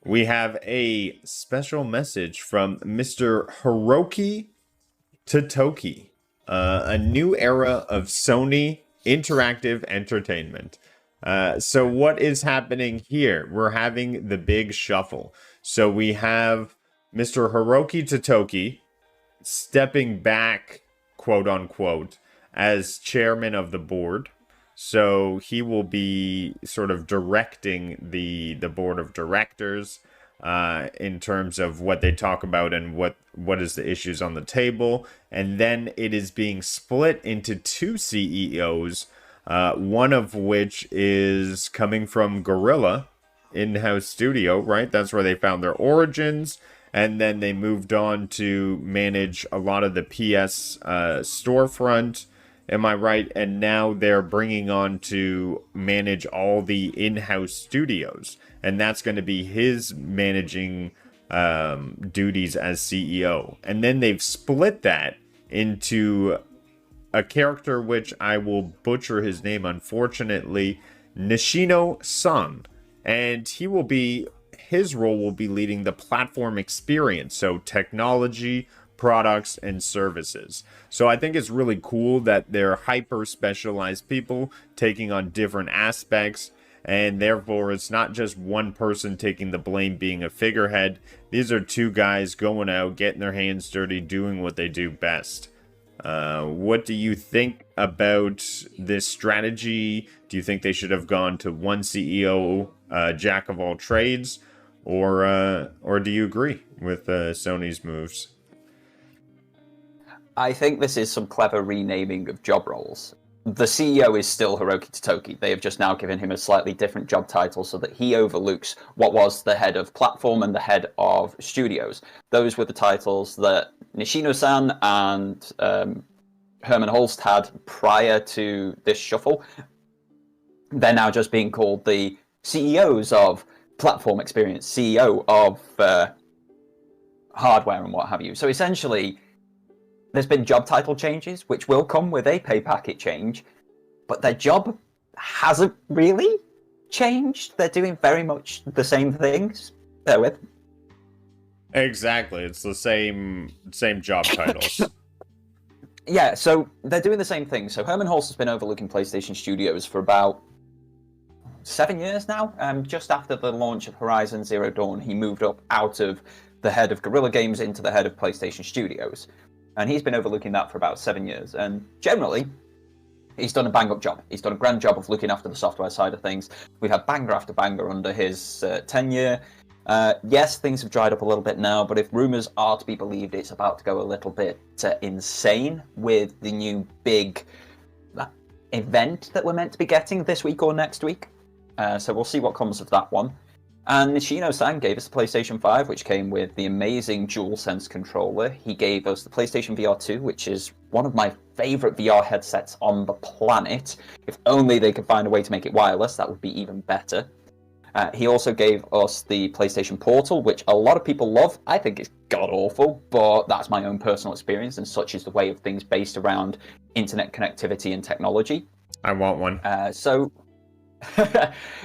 we have a special message from Mr. Hiroki Totoki, a new era of Sony interactive entertainment. So what is happening here? We're having the big shuffle. So we have Mr. Hiroki Totoki stepping back, quote unquote, as chairman of the board. So he will be sort of directing the board of directors in terms of what they talk about and what is the issues on the table. And then it is being split into two CEOs, one of which is coming from Gorilla in-house studio, right? That's where they found their origins. And then they moved on to manage a lot of the PS storefront. Am I right? And now they're bringing on to manage all the in-house studios. And that's going to be his managing duties as CEO. And then they've split that into a character which I will butcher his name, unfortunately, Nishino-san. And his role will be leading the platform experience. So technology, products, and services. So I think it's really cool that they're hyper specialized people taking on different aspects, and therefore it's not just one person taking the blame being a figurehead. These are two guys going out, getting their hands dirty, doing what they do best. What do you think about this strategy? Do you think they should have gone to one CEO, jack of all trades, or do you agree with Sony's moves? I think this is some clever renaming of job roles. The CEO is still Hiroki Totoki. They have just now given him a slightly different job title so that he overlooks what was the head of platform and the head of studios. Those were the titles that Nishino-san and Herman Holst had prior to this shuffle. They're now just being called the CEOs of platform experience, CEO of hardware and what have you. So essentially, there's been job title changes, which will come with a pay packet change, but their job hasn't really changed. They're doing very much the same things. Bear with. Exactly, it's the same job titles. Yeah, so they're doing the same thing. So Herman Holst has been overlooking PlayStation Studios for about 7 years now. Just after the launch of Horizon Zero Dawn, he moved up out of the head of Guerrilla Games into the head of PlayStation Studios. And he's been overlooking that for about 7 years. And generally, he's done a bang-up job. He's done a grand job of looking after the software side of things. We've had banger after banger under his tenure. Yes, things have dried up a little bit now, but if rumours are to be believed, it's about to go a little bit insane with the new big event that we're meant to be getting this week or next week. So we'll see what comes of that one. And Nishino-san gave us the PlayStation 5, which came with the amazing DualSense controller. He gave us the PlayStation VR 2, which is one of my favourite VR headsets on the planet. If only they could find a way to make it wireless, that would be even better. He also gave us the PlayStation Portal, which a lot of people love. I think it's god-awful, but that's my own personal experience, and such is the way of things based around internet connectivity and technology. I want one. So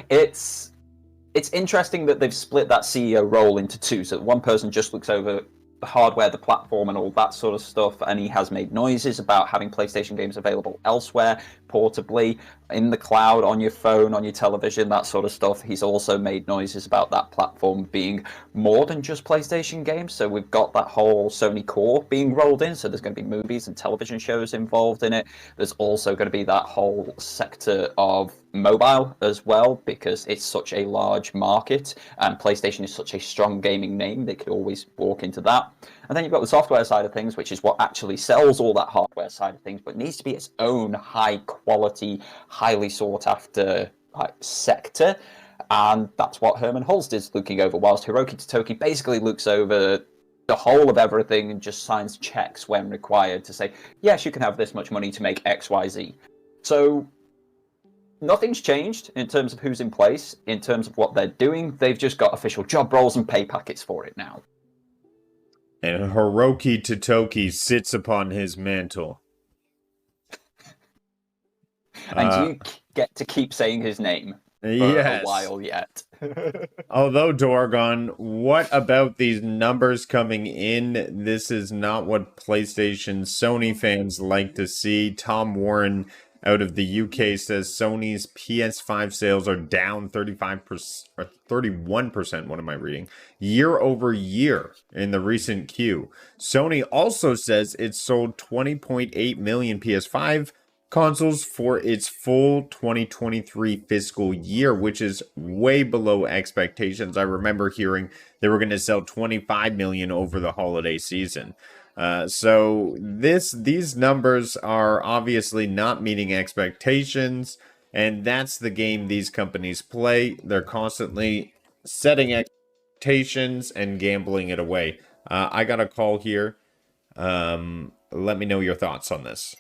it's interesting that they've split that CEO role into two, so that one person just looks over the hardware, the platform, and all that sort of stuff, and he has made noises about having PlayStation games available elsewhere, portably, in the cloud, on your phone, on your television, that sort of stuff. He's also made noises about that platform being more than just PlayStation games, so we've got that whole Sony core being rolled in, so there's going to be movies and television shows involved in it. There's also going to be that whole sector of mobile as well, because it's such a large market and PlayStation is such a strong gaming name, they could always walk into that. And then you've got the software side of things, which is what actually sells all that hardware side of things, but needs to be its own high quality, highly sought after sector. And that's what Herman Holst is looking over, whilst Hiroki Totoki basically looks over the whole of everything and just signs checks when required to say, yes, you can have this much money to make X, Y, Z. So nothing's changed in terms of who's in place, in terms of what they're doing. They've just got official job roles and pay packets for it now. And Hiroki Totoki sits upon his mantle. And you get to keep saying his name. for a Yes. while yet. Although, Dorgon, what about these numbers coming in? This is not what PlayStation Sony fans like to see. Tom Warren out of the UK says Sony's PS5 sales are down 35% or 31%, what am I reading? Year over year in the recent Q. Sony also says it sold 20.8 million PS5 consoles for its full 2023 fiscal year, which is way below expectations. I remember hearing they were going to sell 25 million over the holiday season. So these numbers are obviously not meeting expectations, and that's the game these companies play. They're constantly setting expectations and gambling it away. I got a call here. Let me know your thoughts on this.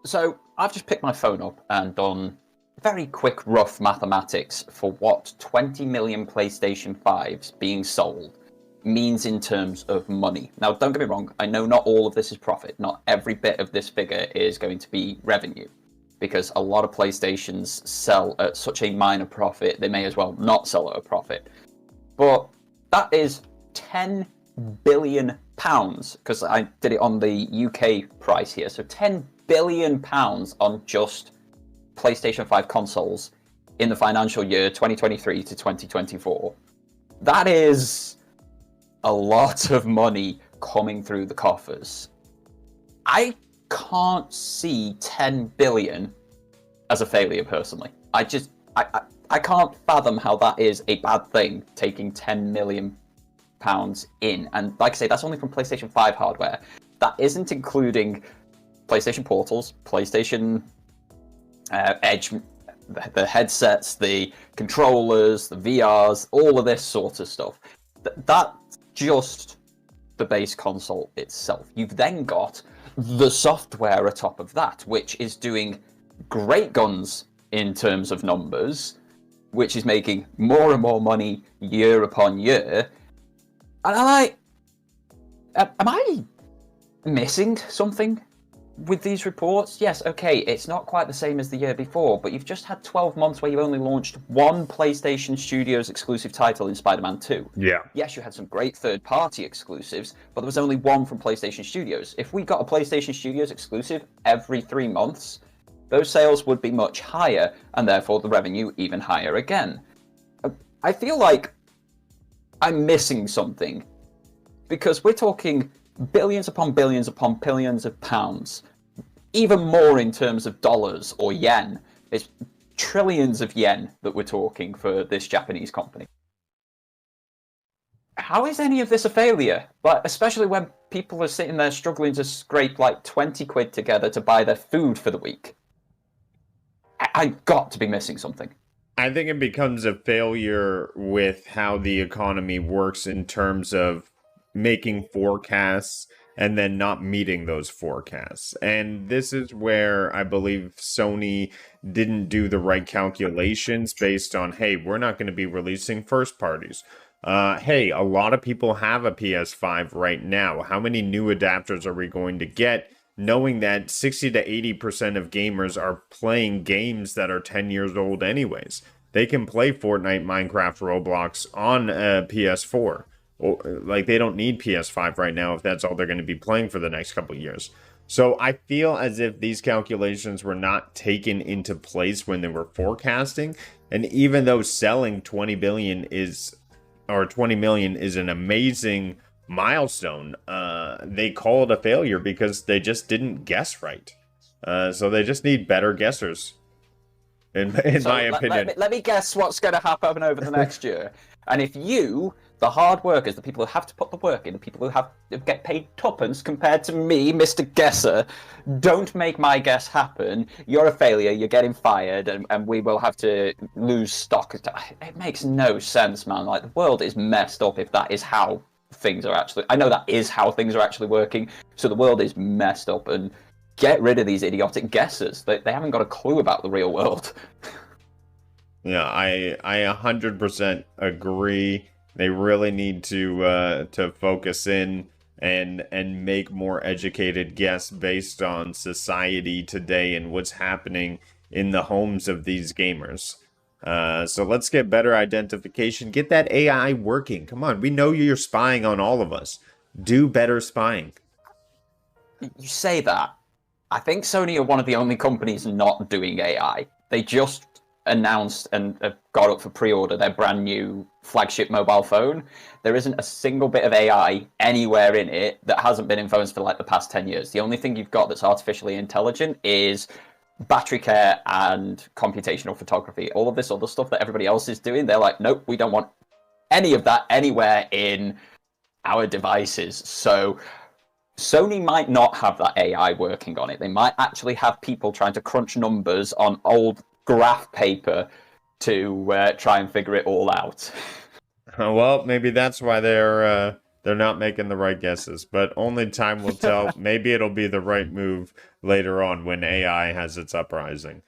So I've just picked my phone up and done very quick, rough mathematics for what 20 million PlayStation 5s being sold means in terms of money. Now, don't get me wrong, I know not all of this is profit. Not every bit of this figure is going to be revenue, because a lot of PlayStations sell at such a minor profit, they may as well not sell at a profit. But that is 10 billion pounds, because I did it on the UK price here, so 10 billion pounds on just PlayStation 5 consoles in the financial year 2023 to 2024. That is a lot of money coming through the coffers. I can't see 10 billion as a failure personally. I can't fathom how that is a bad thing, taking 10 million pounds in. And like I say, that's only from PlayStation 5 hardware. That isn't including PlayStation Portals, PlayStation Edge, the headsets, the controllers, the VRs, all of this sort of stuff. That's just the base console itself. You've then got the software atop of that, which is doing great guns in terms of numbers, which is making more and more money year upon year. And I'm like, am I missing something with these reports? Yes, okay, it's not quite the same as the year before, but you've just had 12 months where you only launched one PlayStation Studios exclusive title in Spider-Man 2. Yeah. Yes, you had some great third-party exclusives, but there was only one from PlayStation Studios. If we got a PlayStation Studios exclusive every 3 months, those sales would be much higher, and therefore the revenue even higher again. I feel like I'm missing something, because we're talking billions upon billions upon billions of pounds, even more in terms of dollars or yen. It's trillions of yen that we're talking for this Japanese company. How is any of this a failure? Like, especially when people are sitting there struggling to scrape like 20 quid together to buy their food for the week. I've got to be missing something. I think it becomes a failure with how the economy works in terms of making forecasts and then not meeting those forecasts. And this is where I believe Sony didn't do the right calculations based on, hey, we're not going to be releasing first parties. Hey, a lot of people have a PS5 right now. How many new adapters are we going to get? Knowing that 60 to 80% of gamers are playing games that are 10 years old anyways. They can play Fortnite, Minecraft, Roblox on a PS4. Like, they don't need PS5 right now if that's all they're going to be playing for the next couple of years. So I feel as if these calculations were not taken into place when they were forecasting. And even though selling 20 million is an amazing milestone, they call it a failure because they just didn't guess right. So they just need better guessers, in my opinion. Let me guess what's going to happen over the next year. And if you, the hard workers, the people who have to put the work in, the people who get paid tuppence compared to me, Mr. Guesser, don't make my guess happen, you're a failure, you're getting fired, and we will have to lose stock. It makes no sense, man. Like, the world is messed up if that is how things are actually... I know that is how things are actually working, so the world is messed up, and get rid of these idiotic guessers. They haven't got a clue about the real world. Yeah, I 100% agree. They really need to focus in and make more educated guess based on society today and what's happening in the homes of these gamers. So let's get better identification. Get that AI working. Come on, we know you're spying on all of us. Do better spying. You say that. I think Sony are one of the only companies not doing AI. They just announced and have got up for pre-order their brand new flagship mobile phone. There isn't a single bit of AI anywhere in it that hasn't been in phones for like the past 10 years. The only thing you've got that's artificially intelligent is battery care and computational photography. All of this other stuff that everybody else is doing, they're like, nope, we don't want any of that anywhere in our devices. So Sony might not have that AI working on it. They might actually have people trying to crunch numbers on old graph paper to try and figure it all out. Well, maybe that's why they're not making the right guesses, but only time will tell. Maybe it'll be the right move later on when AI has its uprising.